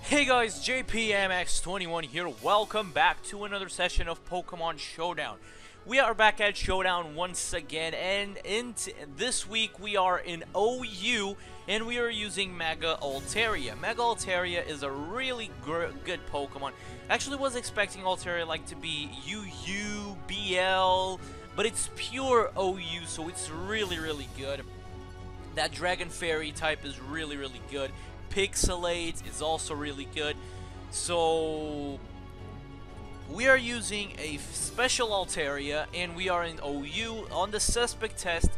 Hey guys, JPMX21 here. Welcome back to another session of Pokemon Showdown. We are back at Showdown once again, and this week we are in OU, and we are using Mega Altaria. Mega Altaria is a really good Pokemon. Actually was expecting Altaria like to be UU, BL, but it's pure OU, so it's really good. That Dragon Fairy type is really good. Pixelate is also really good. So we are using a special Altaria, and we are in OU. On the suspect test,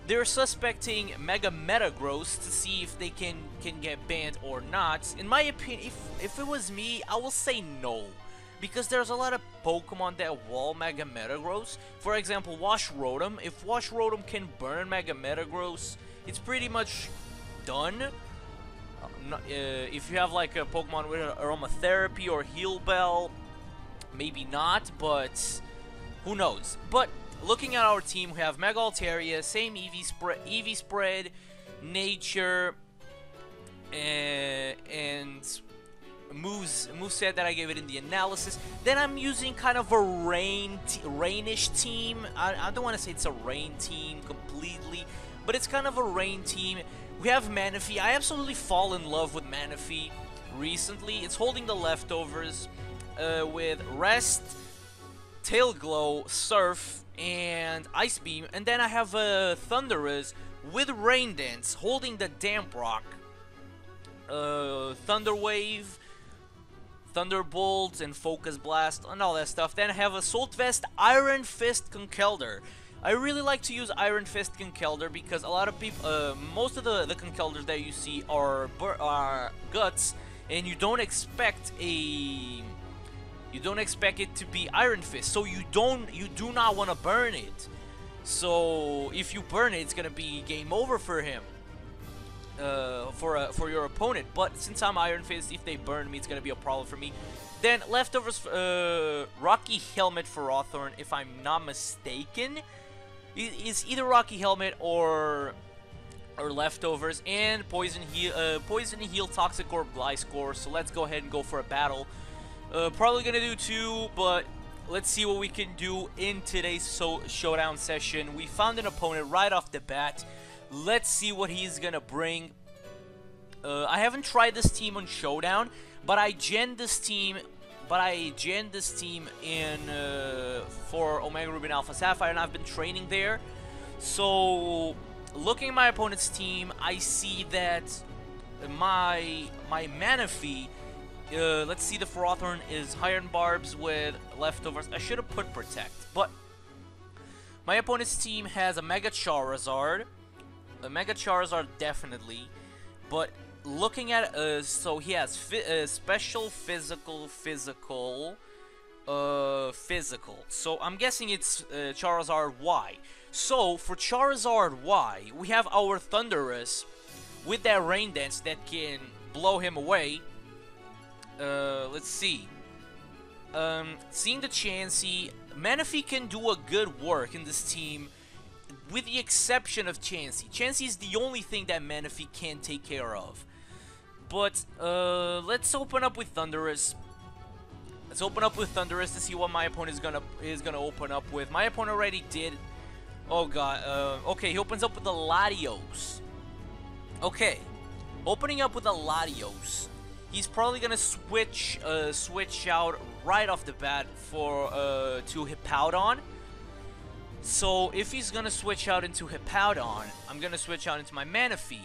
they're suspecting Mega Metagross to see if they can get banned or not. In my opinion, if it was me, I will say no, because there's a lot of Pokemon that wall Mega Metagross. For example, Wash Rotom. If Wash Rotom can burn Mega Metagross, it's pretty much done. If you have like a Pokemon with Aromatherapy or Heal Bell, maybe not, but who knows. But looking at our team, we have Mega Altaria, same EV spread, Nature, and moveset that I gave it in the analysis. Then I'm using kind of a rainish team. I don't want to say it's a rain team completely, but it's kind of a rain team. We have Manaphy. I absolutely fall in love with Manaphy recently. It's holding the leftovers with Rest, Tail Glow, Surf, and Ice Beam. And then I have Thundurus with Rain Dance holding the Damp Rock, Thunder Wave, Thunderbolt, and Focus Blast, and all that stuff. Then I have a Assault Vest, Iron Fist, Conkeldurr. I really like to use Iron Fist Conkeldurr because a lot of people, most of the Conkeldurrs that you see are guts, and you don't expect it to be Iron Fist, so you do not want to burn it. So if you burn it, it's gonna be game over for him, for your opponent. But since I'm Iron Fist, if they burn me, it's gonna be a problem for me. Then leftovers, Rocky Helmet for Hawthorne, if I'm not mistaken. It's either Rocky Helmet or leftovers, and Poison Heal, Toxic Orb, Gliscor. So let's go ahead and go for a battle. Probably gonna do two, but let's see what we can do in today's showdown session. We found an opponent right off the bat. Let's see what he's gonna bring. I haven't tried this team on Showdown, but I gen this team. In for Omega Ruby and Alpha Sapphire, and I've been training there. So looking at my opponent's team, I see that my Manaphy, let's see, the Ferrothorn is Iron Barbs with leftovers. I should have put Protect, but my opponent's team has a Mega Charizard, definitely, but looking at so he has special, physical. So I'm guessing it's Charizard Y. So for Charizard Y, we have our Thundurus with that Rain Dance that can blow him away. Let's see. Seeing the Chansey, Manaphy can do a good work in this team, with the exception of Chansey. Chansey is the only thing that Manaphy can take care of. But let's open up with Thundurus. Let's open up with Thundurus to see what my opponent is gonna open up with. My opponent already did. Oh god. Okay, he opens up with a Latios. Okay, opening up with a Latios. He's probably gonna switch out right off the bat for to Hippowdon. So if he's gonna switch out into Hippowdon, I'm gonna switch out into my Manaphy.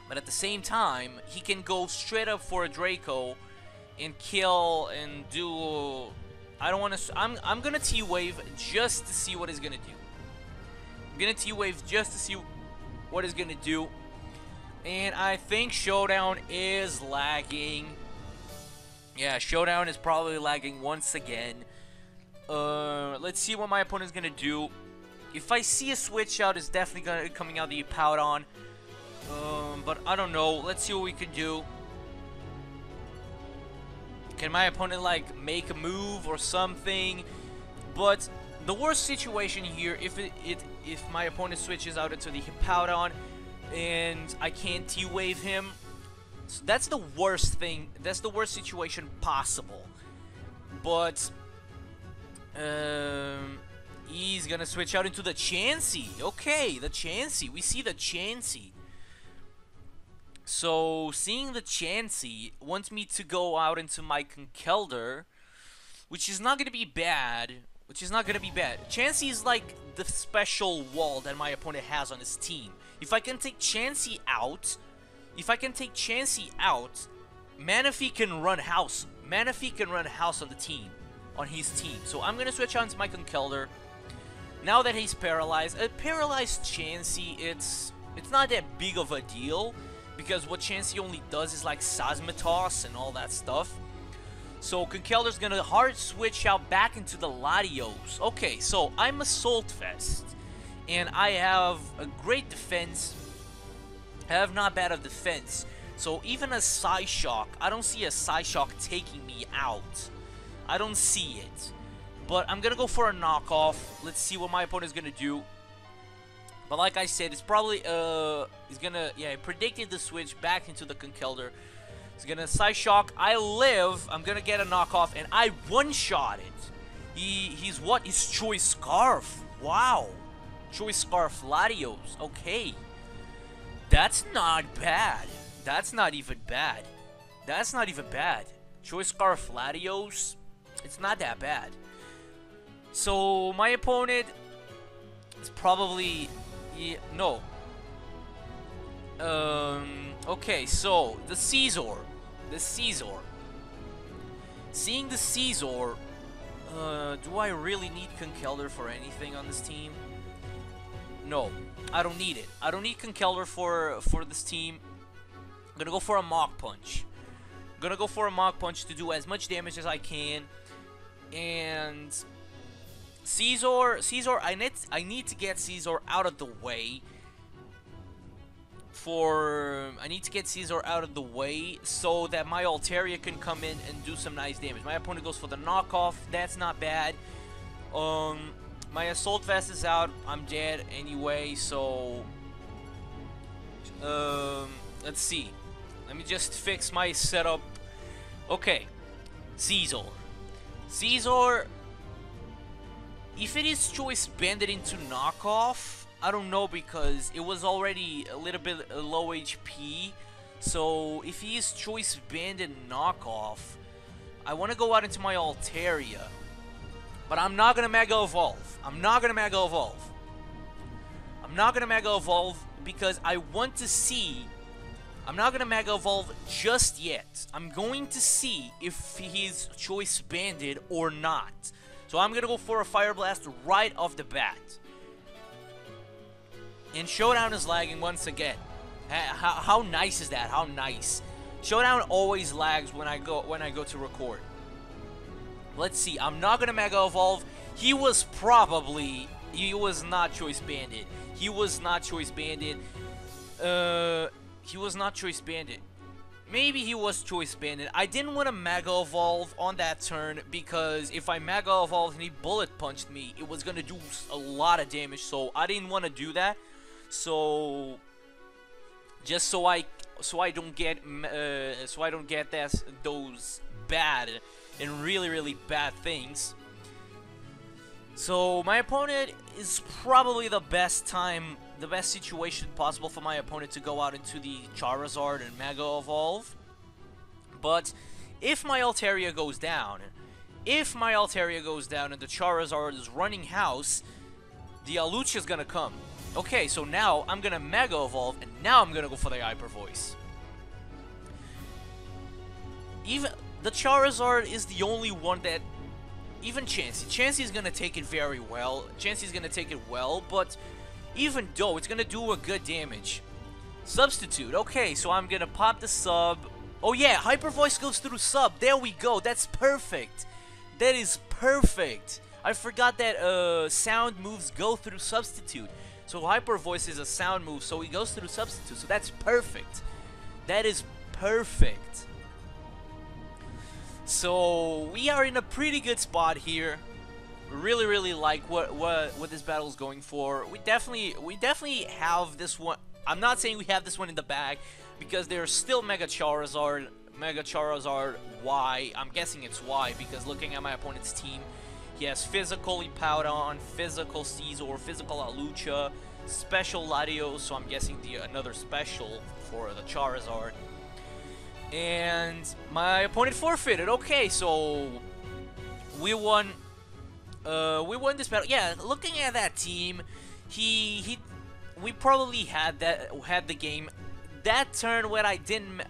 But at the same time, he can go straight up for a Draco and kill and do. I don't want to. I'm gonna T-Wave just to see what he's gonna do. I'm gonna T-Wave just to see what he's gonna do. And I think Showdown is lagging. Yeah, Showdown is probably lagging once again. Let's see what my opponent's gonna do. If I see a switch out, it's definitely gonna coming out the Hippowdon. But I don't know. Let's see what we can do. Can my opponent like make a move or something? But the worst situation here, if my opponent switches out into the Hippowdon and I can't T-Wave him, So that's the worst thing. That's the worst situation possible. But he's gonna switch out into the Chansey. Okay, the Chansey. We see the Chansey. So seeing the Chansey wants me to go out into my Conkeldurr, which is not gonna be bad. Chansey is like the special wall that my opponent has on his team. If I can take Chansey out, Manaphy can run house. Manaphy can run house on the team, on his team. So I'm gonna switch out into my Conkeldurr. Now that he's paralyzed, a paralyzed Chansey, it's not that big of a deal, because what Chansey only does is like Seismitoss and all that stuff. So Conkeldurr's gonna hard switch out back into the Latios. Okay, so I'm a Saltfest, and I have a great defense. I have not bad of defense. So even a Psyshock, I don't see a Psyshock taking me out. I don't see it. But I'm gonna go for a knockoff. Let's see what my opponent's gonna do. But like I said, it's probably he's gonna, yeah, I predicted the switch back into the Conkeldurr. He's gonna Psyshock. I live. I'm gonna get a knockoff, and I one-shot it. He's what? He's Choice Scarf. Wow. Choice Scarf Latios. Okay. That's not bad. That's not even bad. That's not even bad. Choice Scarf Latios. It's not that bad. So my opponent is probably, yeah, no. Okay, so the Caesar. Seeing the Caesar, do I really need Conkeldurr for anything on this team? No, I don't need it. I don't need Conkeldurr for this team. I'm gonna go for a Mach Punch. To do as much damage as I can. And Caesar, I need to get Caesar out of the way. I need to get Caesar out of the way so that my Altaria can come in and do some nice damage. My opponent goes for the knockoff. That's not bad. My Assault Vest is out. I'm dead anyway, so let's see. Let me just fix my setup. Okay, Caesar, if it is Choice Banded into knockoff, I don't know, because it was already a little bit low HP. So if he is Choice Banded knockoff, I want to go out into my Altaria. But I'm not going to Mega Evolve. I'm not going to Mega Evolve because I want to see. I'm not going to Mega Evolve just yet. I'm going to see if he's Choice Banded or not. So I'm going to go for a Fire Blast right off the bat. And Showdown is lagging once again. How nice is that? How nice. Showdown always lags when I go to record. Let's see. I'm not gonna Mega Evolve. He was not Choice Banded. He was not Choice Banded. Maybe he was Choice Banded. I didn't want to Mega Evolve on that turn because if I Mega Evolved and he Bullet Punched me, it was gonna do a lot of damage. So I didn't want to do that. So just so I don't get those bad and really bad things. So my opponent is probably the best situation possible for my opponent to go out into the Charizard and Mega Evolve. But if my Altaria goes down, and the Charizard is running house, the Alucha is gonna come. Okay, so now I'm gonna Mega Evolve, and now I'm gonna go for the Hyper Voice. Even the Charizard is the only one that, even Chansey is gonna take it very well. But even though it's gonna do a good damage. Substitute. Okay, so I'm gonna pop the sub. Oh yeah, Hyper Voice goes through sub. There we go. That's perfect. That is perfect. I forgot that sound moves go through substitute. So Hyper Voice is a sound move, so he goes through substitute. So that's perfect. That is perfect. So we are in a pretty good spot here. Really like what this battle is going for. We definitely have this one. I'm not saying we have this one in the bag, because they're still Mega Charizard. Mega Charizard Y. I'm guessing it's Y because looking at my opponent's team, he has Physical Hippowdon, Physical Caesar, Physical Alucha, Special Latios, so I'm guessing another special for the Charizard. And my opponent forfeited. Okay, so we won this battle. Yeah, looking at that team, we probably had the game. That turn when I didn't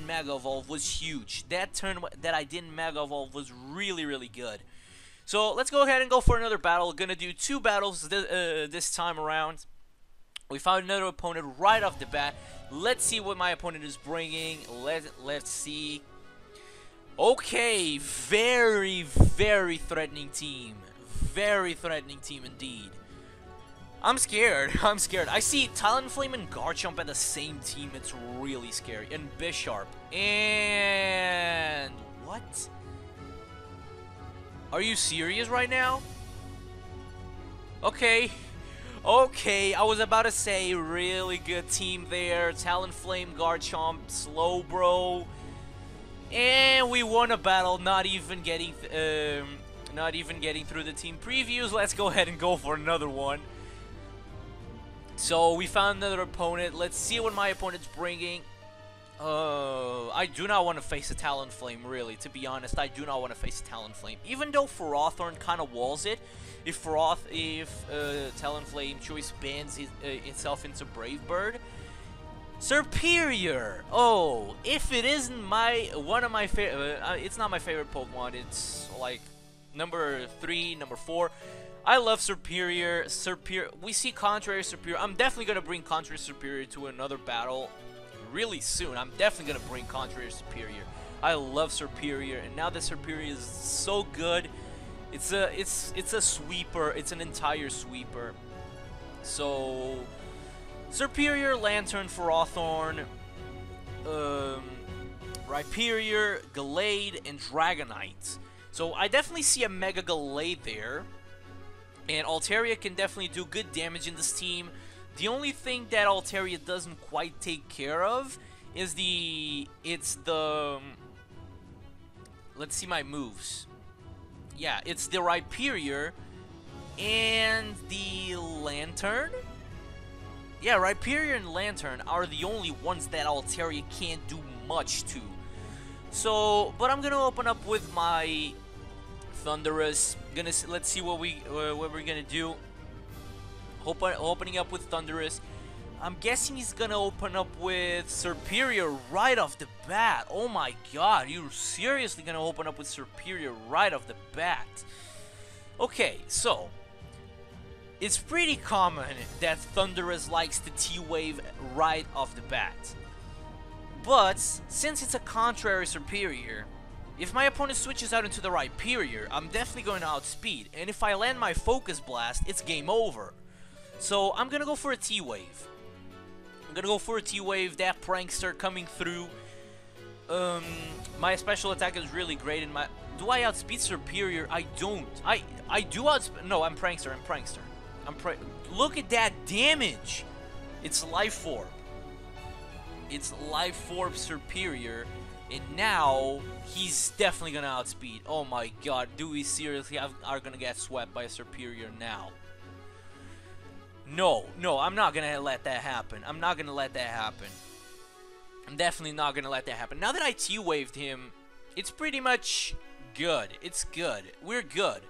Mega Evolve was huge. That turn that I didn't Mega Evolve was really good. So let's go ahead and go for another battle. Gonna do 2 battles this time around. We found another opponent right off the bat. Let's see what my opponent is bringing. Let's see. Okay, very threatening team. Very threatening team indeed. I'm scared. I'm scared. I see Talonflame and Garchomp at the same team. It's really scary. And Bisharp. And what? Are you serious right now? Okay. Okay, I was about to say really good team there. Talonflame, Garchomp, Slowbro. And we won a battle, not even getting through the team previews. Let's go ahead and go for another one. So we found another opponent. Let's see what my opponent's bringing. I do not want to face a Talonflame, really. To be honest, I do not want to face a Talonflame. Even though Ferrothorn kind of walls it. If Talonflame choice bans itself into Brave Bird. Serperior! Oh, if it isn't one of my favorite, it's not my favorite Pokemon. It's like number 3, number 4. I love Serperior. We see Contrary Serperior. I'm definitely gonna bring Contrary Serperior to another battle really soon. I'm definitely gonna bring Contrary Serperior. I love Serperior, and now that Serperior is so good, it's a sweeper. It's an entire sweeper. So Serperior, Lantern, Ferrothorn, Rhyperior, Gallade, and Dragonite. So I definitely see a Mega Gallade there. And Altaria can definitely do good damage in this team. The only thing that Altaria doesn't quite take care of is let's see my moves. Yeah, it's the Rhyperior and the Lantern. Yeah, Rhyperior and Lantern are the only ones that Altaria can't do much to. So, but I'm gonna open up with my Thundurus. Let's see what we're gonna do. Opening up with Thundurus. I'm guessing he's gonna open up with Serperior right off the bat. Oh my god, you're seriously gonna open up with Serperior right off the bat. Okay, so it's pretty common that Thundurus likes the T-Wave right off the bat. But since it's a contrary Serperior, if my opponent switches out into the Rhyperior, I'm definitely going to outspeed. And if I land my Focus Blast, it's game over. So I'm going to go for a T-Wave. That Prankster coming through. My special attack is really great. In my Do I outspeed Serperior? I don't. I do outspeed. No, I'm Prankster. Look at that damage. It's Life Orb. It's Life Orb Serperior. And now, he's definitely gonna outspeed. Oh my god, do we seriously are gonna get swept by a Serperior now? No, I'm not gonna let that happen. I'm definitely not gonna let that happen. Now that I T-Waved him, it's pretty much good. It's good. We're good.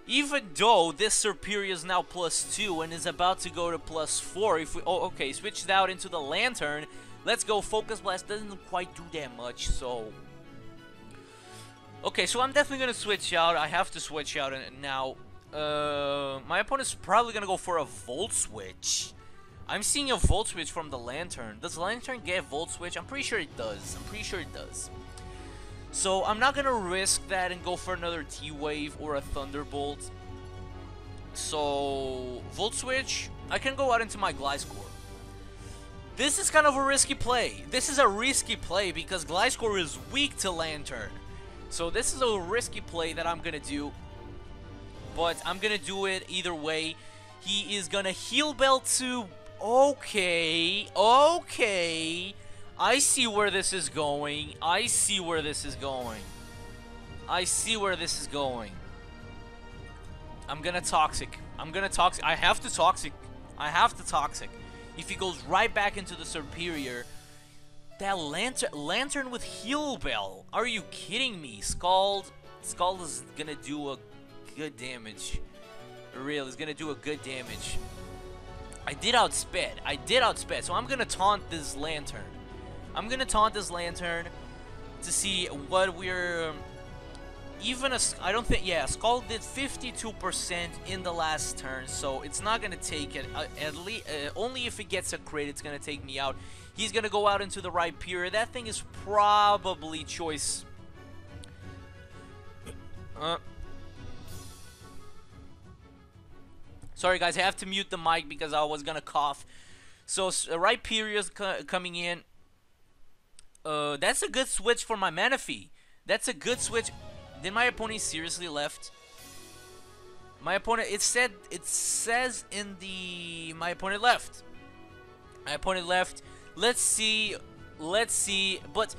Even though this Serperior is now +2 and is about to go to +4. If we, okay, switched out into the Lantern. Let's go. Focus Blast doesn't quite do that much, so... Okay, so I'm definitely going to switch out. I have to switch out now. My opponent's probably going to go for a Volt Switch. I'm seeing a Volt Switch from the Lantern. Does the Lantern get Volt Switch? I'm pretty sure it does. So I'm not going to risk that and go for another T-Wave or a Thunderbolt. So, Volt Switch, I can go out into my Gliscor. This is kind of a risky play. This is a risky play because Gliscor is weak to Lantern. So this is a risky play that I'm going to do. But I'm going to do it either way. He is going to Heal Bell to Okay, okay. I see where this is going. I see where this is going. I see where this is going. I'm gonna Toxic. I'm gonna Toxic. I have to Toxic. I have to Toxic. If he goes right back into the Superior, that Lantern with Heal Bell. Are you kidding me? Scald is gonna do a good damage. Real is gonna do a good damage. I did outsped. So I'm gonna taunt this Lantern. I'm gonna taunt this Lantern to see what we're. Even a, I don't think, yeah, Scald did 52% in the last turn, so it's not gonna take it. At least, only if it gets a crit, it's gonna take me out. He's gonna go out into the right period. That thing is probably choice. Sorry guys, I have to mute the mic because I was gonna cough. So right period coming in. That's a good switch for my Manaphy. That's a good switch. Did my opponent seriously left? My opponent, it says in the, my opponent left. My opponent left. Let's see, but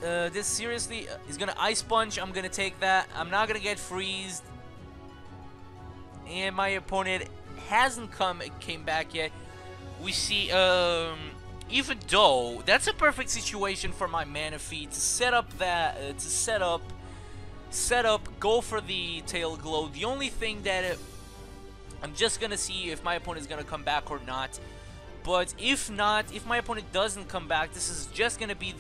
this seriously is gonna Ice Punch. I'm gonna take that. I'm not gonna get freezed. And my opponent hasn't came back yet. We see, even though that's a perfect situation for my Manaphy to set up that go for the Tail Glow. The only thing that I'm just gonna see if my opponent is gonna come back or not. But if not, if my opponent doesn't come back, this is gonna be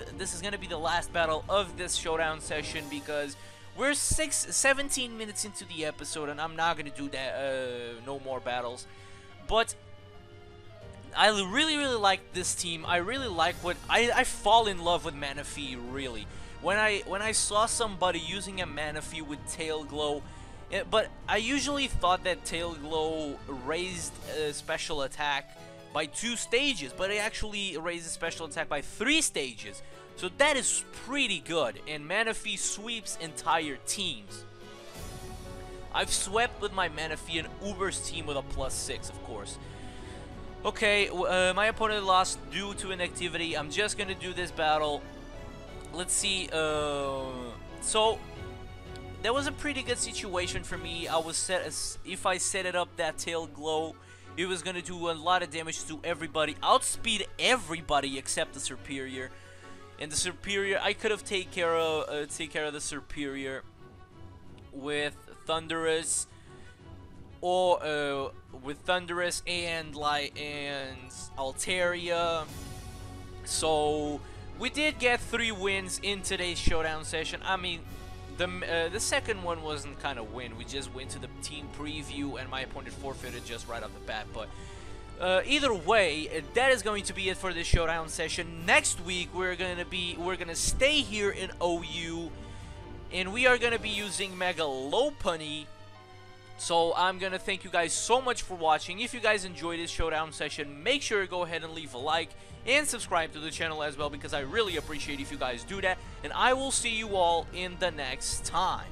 the last battle of this showdown session, because we're 17 minutes into the episode and I'm not gonna do that no more battles. But I really like this team. I really like what I fall in love with Manaphy, really. When I saw somebody using a Manaphy with Tail Glow, but I usually thought that Tail Glow raised special attack by 2 stages, but it actually raises special attack by 3 stages. So that is pretty good, and Manaphy sweeps entire teams. I've swept with my Manaphy and Uber's team with a +6, of course. Okay, my opponent lost due to inactivity. I'm just gonna do this battle. Let's see. So that was a pretty good situation for me. I was set as if I set it up that Tail Glow, it was gonna do a lot of damage to everybody, outspeed everybody except the Superior. And the Superior, I could have take care of the Superior with Thunderous, or with Thunderous and Altaria. So we did get 3 wins in today's showdown session. I mean, the second one wasn't kind of win. We just went to the team preview and my opponent forfeited just right off the bat. But either way, that is going to be it for this showdown session. Next week we're gonna stay here in OU, and we are gonna be using Mega Altaria. So I'm gonna thank you guys so much for watching. If you guys enjoyed this showdown session, make sure to go ahead and leave a like and subscribe to the channel as well, because I really appreciate if you guys do that. And I will see you all in the next time.